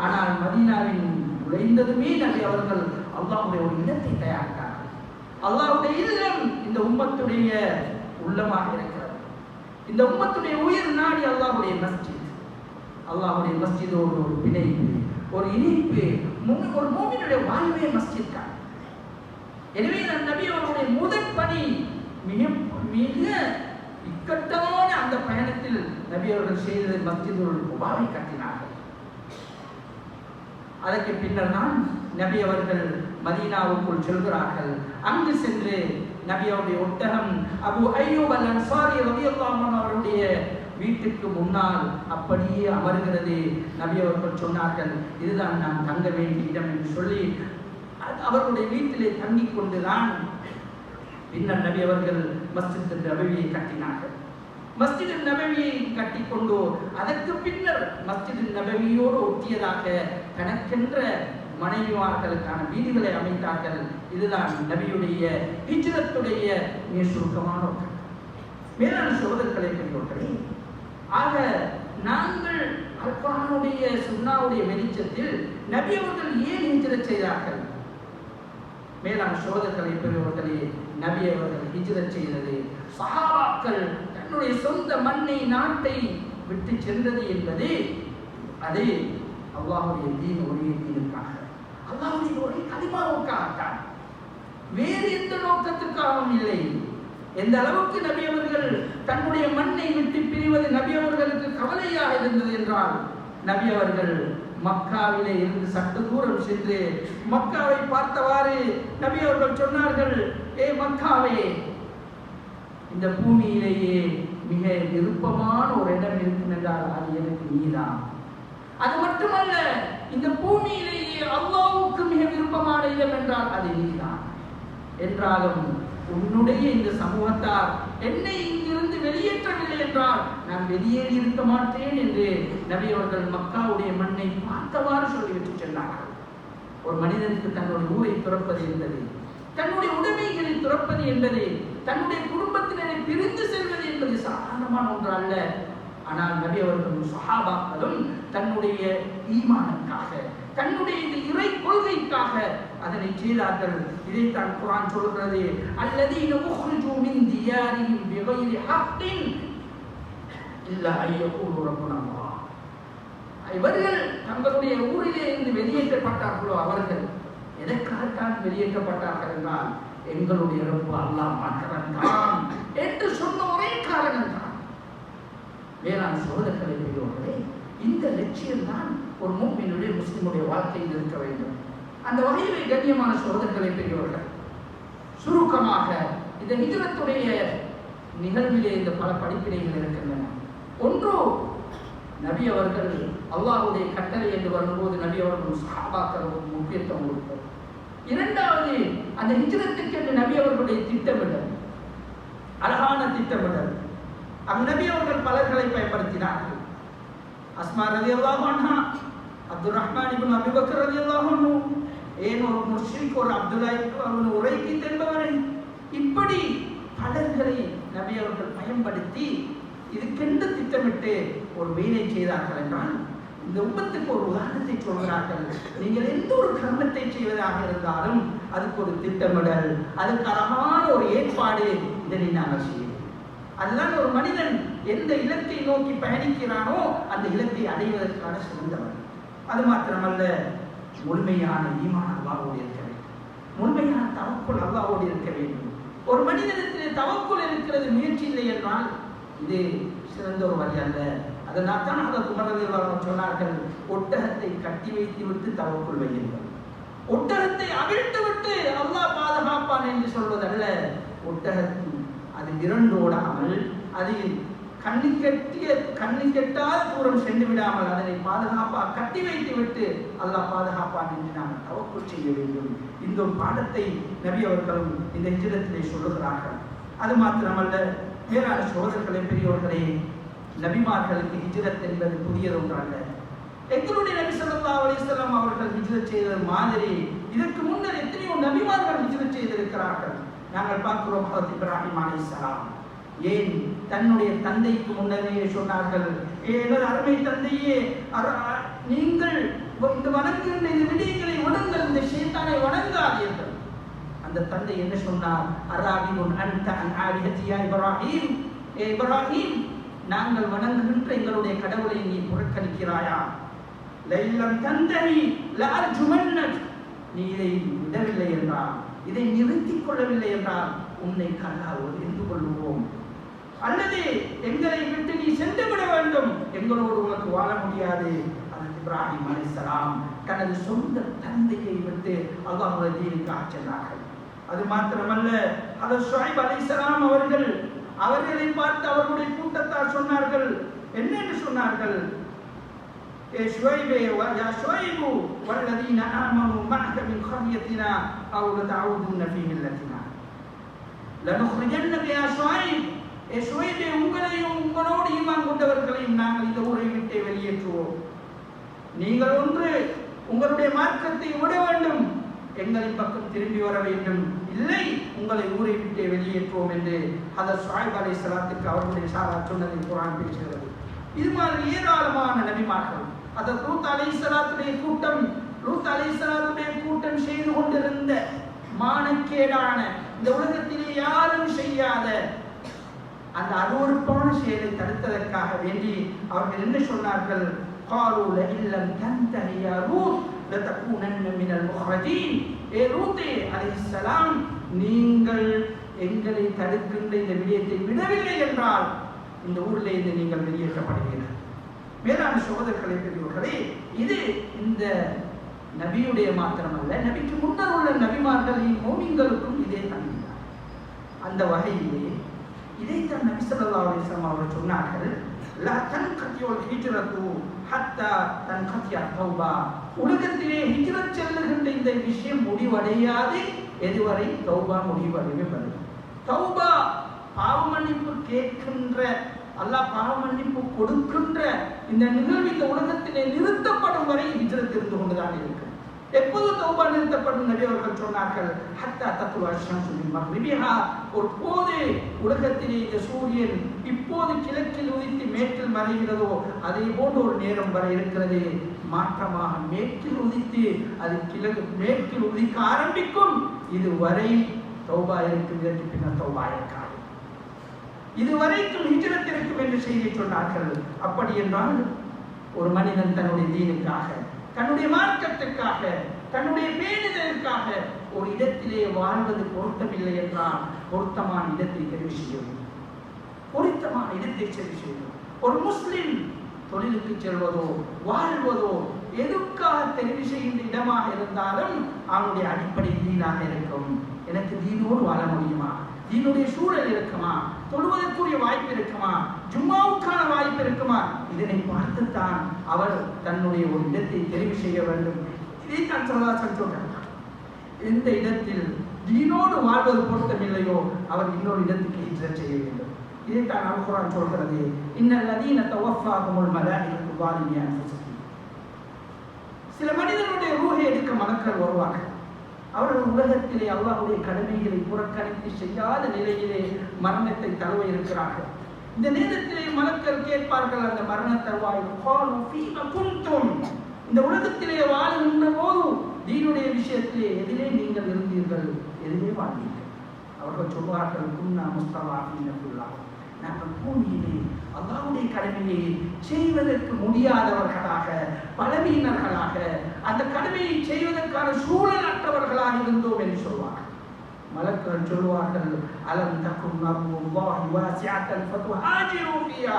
ஆனால் மதீனாவின் நுழைந்ததுமே நபி அவர்கள் அல்லாஹ்வுடைய ஒரு இடத்தை தயாரித்தார்கள். அல்லாஹ்வுடைய இல்லம் இந்த உம்மத்துடைய உள்ளமாக இருக்கிறது. இந்த உம்மத்துடைய உயிர் நாடி அல்லாஹ்வுடைய மஸ்ஜித். அல்லாஹ்வுடைய மஸ்ஜிதோடு ஒரு பிணைப்பு, ஒரு இணைப்பு, ஒரு மூமினுடைய வாழ்வே மஸ்ஜித் தான். எனவே நபி அவர்களுடைய முதல் பணி மிக இக்கட்டான அந்த பயணத்தில் நபி அவர்கள் செய்தது மஸ்ஜிதுல் குபாவை கட்டினார்கள். அதற்கு பின்னர் தான் நபி அவர்கள் மதீனாவுக்குள் செல்கிறார்கள். அங்கு சென்று நபி அவருடைய ஒட்டகம் அபு அய்யூப் அல் அன்சாரி ரலியல்லாஹு அன்ஹு அவருடைய வீட்டுக்கு முன்னால் அப்படியே அமர்கிறது. நபி அவர்கள் சொன்னார்கள், இதுதான் நான் தங்க வேண்டிய இடம் என்று சொல்லி அவர்களுடைய வீட்டிலே தங்கிக் கொண்டுதான் பின்னர் நபி அவர்கள் மஸ்ஜித் நபவியை கட்டினார்கள். மஸ்ஜித் நபவியை கட்டிக்கொண்டு அதற்கு பின்னர் மஸ்ஜித் நபவியோடு ஒட்டியதாக தனக்கென்ற மனைவிமார்களுக்கான வீடுகளை அமைத்தார்கள். இதுதான் நபியுடைய ஹிஜ்ரத்துடைய மிக சுருக்கமான மேலான சகோதரர்களை பெற்றோர்களே, ஆக நாங்கள் அல்குர்ஆனுடைய சுன்னாவுடைய வெளிச்சத்தில் நபி அவர்கள் ஏன் ஹிஜ்ரத் செய்தார்கள்? மேலான சகோதரர்களை பெற்றோர்களே, நபி அவர்கள் ஹிஜ்ரத் செய்தது சஹாபாக்கள் தன்னுடைய சொந்த மண்ணை நாட்டை விட்டு சென்றது என்பது அது அல்லாஹ்வுடைய தீன் ஒரே தீனுக்காக, அல்லாஹ்வுடைய ஒரே கலிமாவுக்காகத்தான், வேறு எந்த நோக்கத்துக்காகவும் இல்லை. எந்த அளவுக்கு நபி அவர்கள் தன்னுடைய மண்ணை விட்டு பிரிவது நபி அவர்களுக்கு கவலையாக இருந்தது என்றால், நபி அவர்கள் மக்காவிலே இருந்து சற்று தூரம் சென்று மக்காவை பார்த்தவாறு நபி அவர்கள் சொன்னார்கள், ஏ மக்காவே, இந்த பூமியிலேயே மிக விருப்பமான ஒரு இடம் இருக்கும் என்றால் அது எனக்கு நீதான். அது மட்டுமல்ல, இந்த பூமியிலேயே அல்லாஹ்வுக்கு மிக விருப்பமான இடம் என்றால் அது நீதான். என்றாலும் உன்னுடைய இந்த சமூகத்தார் என்னை இங்கிருந்து வெளியேற்றவில்லை என்றால் நான் வெளியேறி இருக்க மாட்டேன் என்று நபி அவர்கள் மக்காவுடைய மண்ணை பார்த்தவாறு சொல்லிவிட்டு சென்றார்கள். ஒரு மனிதனுக்கு தன்னுடைய ஊரை துறப்பது என்பது, தன்னுடைய உடைமைகளை துறப்பது என்பது, தன்னுடைய குடும்பத்தினரை பிரிந்து செல்வது என்பது சாதாரணமான ஒன்று அல்ல. ஆனால் நபி அவர்களும் சஹாபாக்களும் தன்னுடைய ஈமானுக்காக, தன்னுடைய இந்த இறை கொள்கைக்காக அதனை செய்தார்கள். இதைத்தான் குர்ஆன் சொல்கிறது, அல்லதீன உக்ரிஜூ மின் தியாரிஹிம் பிகைரி ஹக்கின் இல்லா அய்யகூலு ரப்புனா அல்லாஹ். இவர்கள் தங்களுடைய ஊரிலே இருந்து வெளியேற்றப்பட்டார்களோ அவர்கள் எதற்காகத்தான் வெளியேற்றப்பட்டார்கள் என்றால் எங்களுடைய ரப்பு அல்லாஹ் மாத்திரம்தான் என்று சொன்ன ஒரே காரணம் தான். வேளாண் சகோதரர்களை பெரியவர்களே, இந்த லட்சியம் தான் ஒரு முஃமினுடைய முஸ்லிமுடைய வாழ்க்கையில் இருக்க வேண்டும். அந்த வகையிலே கண்ணியமான சகோதரர்களை பெரியவர்கள், சுருக்கமாக இந்த ஹிஜ்ரத்துடைய நிகழ்விலே இந்த பல படிப்பினைகள் இருக்கின்றன. ஒன்று, நபி அவர்கள் அல்லாஹ்வுடைய கட்டளை என்று வரும்போது நபி அவர்கள் சஹாபாக்களுக்கு முக்கியத்துவம் கொடுத்தார். இரண்டாவது, அந்த ஹிஜ்ரத்துக்கு என்று நபி அவர்களுடைய திட்டமிடல், அழகான திட்டமிடல். நபி அவர்கள் பலர்களை பயன்படுத்தினார்கள். அஸ்மா ரலியல்லாஹு அன்ஹா, அப்துல் ரஹ்மான் இப்னு அபீ பக்கர் ரலியல்லாஹு அன்ஹு, ஏன் ஒரு முஷ்ரிக், ஒரு அப்துல்லா இப்னு உரைக்கித் என்பவரை, இப்படி பலர்களை நபி அவர்கள் பயன்படுத்தி இதுக்கென்று திட்டமிட்டு ஒரு வேலை செய்தார்கள் என்றால், இந்த உம்மத்துக்கு ஒரு உதாரணத்தை சொல்கிறார்கள். நீங்கள் எந்த ஒரு கர்மத்தை செய்வதாக இருந்தாலும் அதுக்கு ஒரு திட்டமிடல், அதுக்கு அழகான ஒரு ஏற்பாடு, இதனை நாங்கள் செய்வோம். அதுதான் ஒரு மனிதன் எந்த இலக்கை நோக்கி பயணிக்கிறானோ அந்த இலக்கை அடைவதற்கான சிறந்தவர். அது மாத்திரமல்ல, முழுமையான ஈமான் அல்லாஹ்வோடு இருக்க வேண்டும், முழுமையான தவக்குல் அல்லாஹ்வோடு இருக்க வேண்டும். ஒரு மனிதனிடத்திலே தவக்குல் இருக்கிறது, முயற்சி இல்லை என்றால் இது சிறந்த ஒரு வழி அல்ல. அதனால் தான் ஹதரத் உமர் ரலியல்லாஹு அன்ஹு சொன்னார்கள், ஒட்டகத்தை கட்டி வைத்து விட்டு தவக்குல் வையுங்கள். ஒட்டகத்தை அவிழ்த்து விட்டு அல்லாஹ் பாதுகாப்பான் என்று சொல்வதல்ல, ஒட்டகத்தை அது இரண்டோடாமல், அது கண்ணி கெட்டாத தூரம் சென்று விடாமல் அதனை பாதுகாப்பாக கட்டி வைத்து விட்டு அல்லாஹ் பாதுகாப்பான் என்று நாங்கள் தவக்குல் செய்ய வேண்டும். இந்த பாடத்தை நபி அவர்களும் இந்த ஹிஜ்ரத்திலே சொல்லுகிறார்கள். அது மாத்திரமல்ல, மேலான சோதர்களே, பெரியோர்களே, நபிமார்களுக்கு ஹிஜ்ரத் என்பது புதியது ஒன்றல்ல. எங்களுடைய நபி ஸல்லல்லாஹு அலைஹி வஸல்லம் அவர்கள் ஹிஜ்ரத் செய்தது மாதிரி இதற்கு முன்னர் எத்தனையோ நபிமார்கள் ஹிஜ்ரத் செய்திருக்கிறார்கள். நாங்கள் பார்க்கிறோம், ஹஜ்ரத் இப்ராஹிம் அலைஹிஸ்ஸலாம் ஏன் தன்னுடைய தந்தைக்கு முன்னரே சொன்னார்கள், எனது அருமை தந்தையே, நீங்கள் இந்த வணங்குகின்ற இந்த விடயங்களை வணங்கள், இந்த ஷைத்தானை வணங்காதீர்கள். அந்த தந்தை என்ன சொன்னார்? அராகிபுன் அன்த அன் ஆலிஹதி யா இப்ராஹிம், ஏ இப்ராஹிம், நாங்கள் வணங்குகின்ற எங்களுடைய கடவுளை நீ புறக்கணிக்கிறாயா? லைலம் தந்தனி லஅர்ஜுமன்னக், நீ இதை விடவில்லை என்றால், இதை நிறுத்திக் கொள்ளவில்லை என்றால் உன்னை கல்லால் எரிந்து கொள்வோம், அல்லது எங்களை விட்டு நீ சென்று விட வேண்டும், எங்களோடு உனக்கு வாழ முடியாது. ஹஜ்ரத் இப்ராஹிம் அலைஹிஸ்ஸலாம் தனது சொந்த தந்தையை விட்டு அல்லாஹ்வுடைய தீனுக்காக சென்றார்கள். அது மாத்திரமல்ல, ஹஜ்ரத் ஷுஐப் அலைஹிஸ்ஸலாம் அவர்களை பார்த்து அவர்களுடைய கூட்டத்தார் சொன்னார்கள், என்னென்று சொன்னார்கள்? ஏ ஷுஐபே, யா ஷுஐபு வல்லதீன ஆமனு மஅக மின் கர்யத்தினா அவ் லதஊதுன ஃபீ மில்லத்தினா லனுக்ரிஜன்னக யா ஷுஐப், ஏ ஷுஐபே, உங்களையும் உங்களோடு ஈமான் கொண்டவர்களையும் நாங்கள் இந்த ஊரை விட்டு வெளியேற்றுவோம். நீங்கள் ஒன்று உங்களுடைய மார்க்கத்தை விட வேண்டும், எங்களின் பக்கம் திரும்பி வர வேண்டும், இல்லை உங்களை ஊரை விட்டு வெளியேற்றுவோம் என்று ஹஜ்ரத் ஷுஐப் அலைஹிஸ்ஸலாத்துக்கு அவர்களுடைய சாரா சொன்னதை குர்ஆன் பேசுகிறது. இது மாதிரி ஏராளமான நபிமார்கள். ஹஜ்ரத் லூத் அலைஹிஸ்ஸலாத்துடைய கூட்டம் செய்து கொண்டிருந்த மானக்கேடான, இந்த உலகத்திலே யாரும் செய்யாத அந்த அருவருப்பான செயலை தடுத்ததற்காக வேண்டி அவர்கள் என்ன சொன்னார்கள்? قالوا لئن لم تنتهي يا لوط لتكونن من المخرجين. ஏ லூத் அலைஹிஸ்ஸலாம், நீங்கள் எங்களை தடுக்கின்ற இந்த விடயத்தை விடவில்லை என்றால் இந்த ஊரில் இருந்து நீங்கள் வெளியேற்றப்படுவீர்கள். மேலான சகோதரர்களே, பெரியவர்களே, இது இந்த நபியுடைய மாத்திரமல்ல, நபிக்கு முன்னர் உள்ள நபிமார்களின் மோமின்களுக்கும் இதே தன்மைதான். அந்த வகையிலே இதைத்தான் நபி ஸல்லல்லாஹு அலைஹி வஸல்லம் அவர்கள் சொன்னார்கள், லா தன்கதியுல் ஹிஜ்ரத்து ஹத்தா தன்கதிய தௌபா. உலகத்திலே ஹிஜ்ரத் செல்லுகின்ற இந்த விஷயம் முடிவடையாது எதுவரை தௌபா முடிவடையவில்லை. தௌபா பாவ மன்னிப்பு கேட்கின்ற, அல்லாஹ் பாவ மன்னிப்பு கொடுக்கின்ற இந்த நிகழ்வு இந்த உலகத்திலே நிறுத்தப்படும் வரை ஹிஜ்ரத் இருந்து கொண்டுதான் இருக்கு. எப்போது தௌபா நிறுத்தப்படும்? நபி அவர்கள் சொன்னார்கள், ஹத்தா தத்லுஅ ஷம்ஸு மின் மக்ரிபிஹா. ஒருபோது உலகத்திலே இந்த சூரியன் இப்போது கிழக்கில் உதித்து மேற்கில் மறைகிறதோ அதே போன்ற ஒரு நேரம் வரை இருக்கிறது. மாற்றமாக மேற்கில் உதித்து அது மேற்கில் உதிக்க ஆரம்பிக்கும். இதுவரை தௌபா இருக்கும், இதற்கு பின்னர் தௌபா இருக்காது. இதுவரைக்கும் ஹிஜ்ரத் இருக்கும் என்று செய்தி சொன்னார்கள். அப்படி என்றால் ஒரு மனிதன் தன்னுடைய தீனுக்காக, தன்னுடைய மார்க்கத்திற்காக, தன்னுடைய பேணுதலுக்காக ஒரு இடத்திலே வாழ்வது பொருத்தமில்லை என்றால் பொருத்தமான இடத்தை தெரிவு செய்யும். பொருத்தமான இடத்தை தெரிவு செய்யும். ஒரு முஸ்லிம் தொழிலுக்கு செல்வதோ வாழ்வதோ எதுக்காக தெரிவு செய்கின்ற இடமாக இருந்தாலும் அவனுடைய அடிப்படை தீனாக இருக்கும். எனக்கு தீனோடு வாழ முடியுமா? தீனுடைய சூழல் இருக்குமா, தொழுவதற்குரிய வாய்ப்பு இருக்குமா, ஜும்மாவுக்கான வாய்ப்பு இருக்குமா, இதனை பார்த்துத்தான் அவர் தன்னுடைய ஒரு இடத்தை தெரிவு செய்ய வேண்டும். இதைத்தான் சொல்றார். எந்த இடத்தில் தீனோடு வாழ்வது பொருத்தமில்லையோ அவர் இன்னொரு இடத்துக்கு ஹிஜ்ரத் செய்ய வேண்டும். இதைத்தான் அல் குர்ஆன் சொல்கிறது. இன்னல்லதீன தவஃபாஹுமுல் மலாயிகத்து ஸாலிமி அன்ஃபுஸிஹிம். சில மனிதனுடைய ரூஹை எடுக்க மலக்கள் வருவார்கள். அவர்கள் உலகத்திலே அல்லாஹ்வுடைய கடமைகளை புறக்கணித்து செய்யாத நிலையிலே மரணத்தை தழுவ இருக்கிறார்கள். இந்த நேரத்திலே மலக்கள் கேட்பார்கள் அந்த மரண தருவாயில், காலு ஃபீம குன்தும், இந்த உலகத்திலே வாழுகின்ற போது தீனுடைய விஷயத்திலே எதிலே நீங்கள் இருந்தீர்கள், எதிலே வாழ்ந்தீர்கள்? அவர்கள் சொல்வார்கள், குன்னா முஸ்தலாஃபீன ஃபில் அர்த், நாங்கள் பூமியிலே அல்லாஹ்வுடைய கடமையை செய்வதற்கு முடியாதவர்களாக, பலவீனர்களாக, அந்த கடமையை செய்வதற்கான சூழல் அற்றவர்களாக இருந்தோம் என்று சொல்வார்கள். மலக்குகள் சொல்வார்கள், அலம் தகும் அர்துல்லாஹி வாசிஅத்தன் ஃபதுஹாஜிரு ஃபியா,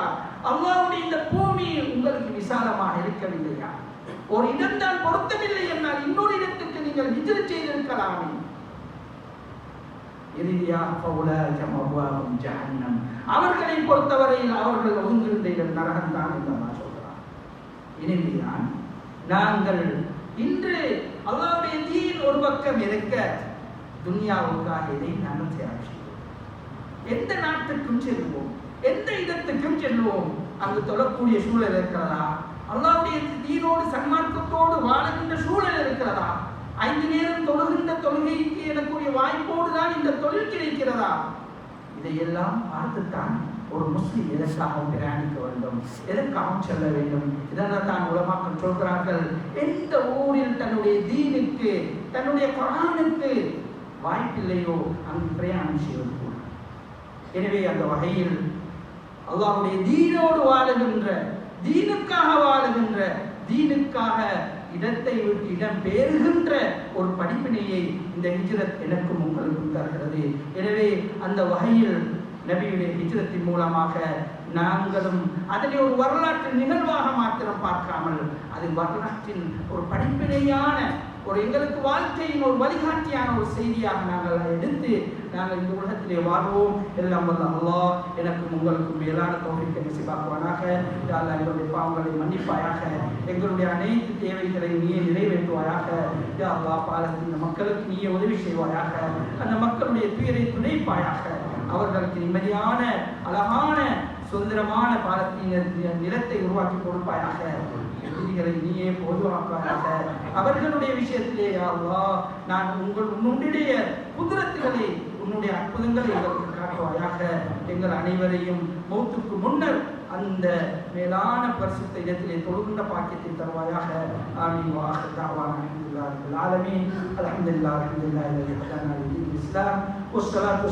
அல்லாஹ்வுடைய இந்த பூமி உங்களுக்கு விசாலமாக இருக்கவில்லையா? ஒரு இடம்தான் பொருத்தமில்லை என்றால் இன்னொரு இடத்துக்கு நீங்கள் ஹிஜ்ரத் செய்திருக்கலாமே. அவர்களை பொறுத்தவரையில் அவர்கள் ஒதுங்குகின்ற இடம் நரகம்தான் என்று அல்லாஹ் சொல்கிறார். எனவேதான் நாங்கள் இன்று அல்லாஹ்வுடைய தீன் ஒரு பக்கம் இருக்க துன்யாவுக்காக இதை நாங்கள் தியாகம் செய்வோம். எந்த நாட்டுக்கும் செல்வோம், எந்த இடத்துக்கும் செல்வோம், அங்கு தொழக்கூடிய சூழல் இருக்கிறதா? அல்லாஹ்வுடைய தீனோடு சன்மார்க்கத்தோடு வாழுகின்ற சூழல் இருக்கிறதா? 5 நேரம் தொழுகின்ற தொழுகைக்கு எனக்குரிய வாய்ப்போடு தான் இந்த தொழில் கிடைக்கிறதா? இதையெல்லாம் பார்த்துத்தான் ஒரு முஸ்லிம் எதற்காகவும் பிரயாணிக்க வேண்டும், எதற்காகவும் செல்ல வேண்டும். இதனால் தான் உலமாக்கள் சொல்கிறார்கள், எந்த ஊரில் தன்னுடைய தீனுக்கு, தன்னுடைய குர்ஆனுக்கு வாய்ப்பில்லையோ அங்கு பிரயாணம் செய்வது கூட. எனவே அந்த வகையில் அல்லாஹ்வுடைய தீனோடு வாழுகின்ற, தீனுக்காக வாழுகின்ற, தீனுக்காக இடத்தை விட்டு இடம் பெயர்கின்ற ஒரு படிப்பினையை இந்த ஹிஜ்ரத் எனக்கும் உங்களுக்கும் தருகிறது. எனவே அந்த வகையில் நபியுடைய ஹிஜ்ரத்தின் மூலமாக நாங்களும் அதனை ஒரு வரலாற்று நிகழ்வாக மாத்திரம் பார்க்காமல் அது வரலாற்றின் ஒரு படிப்பினையான, ஒரு எங்களுக்கு வாழ்க்கையின் ஒரு வழிகாட்டியான ஒரு செய்தியாக நாங்கள் எடுத்து நாங்கள் இந்த உலகத்திலே வாழ்வோம். எல்லாம் வல்ல அல்லாஹ் எனக்கும் உங்களுக்கும் மேலான தௌஃபீக்கை நசீபாக்குவானாக. யா அல்லாஹ் எங்களுடைய பாவங்களை மன்னிப்பாயாக, எங்களுடைய அனைத்து தேவைகளை நீயே நிறைவேற்றுவாயாக. யா அல்லாஹ் பாலஸ்தீன மக்களுக்கு நீயே உதவி செய்வாயாக, அந்த மக்களுடைய துயரை துடைப்பாயாக, அவர்களுக்கு நிம்மதியான அழகான சுதந்திரமான பாலஸ்தீன நிலத்தை உருவாக்கி கொடுப்பாயாக. விதிகளை நீயே பொதுவாக்காயாக. அவர்களுடைய விஷயத்திலே யா அல்லாஹ் நான் உன்னுடைய குதிரத்துகளை, உன்னுடைய அற்புதங்களை எங்களுக்கு காட்டுவாயாக. எங்கள் அனைவரையும் மௌத்துக்கு முன்னர் அந்த மேலான பரிசுத்த இடத்திலே தொழுகின்ற பாக்கியத்தை தருவாயாக. ஆமீன். வ ஆகிரு தஅவானா அல்ஹம்துலில்லாஹி ரப்பில் ஆலமீன். அல்ஹம்துலில்லாஹி ரப்பில் இஸ்லாம் வஸ்ஸலாத்து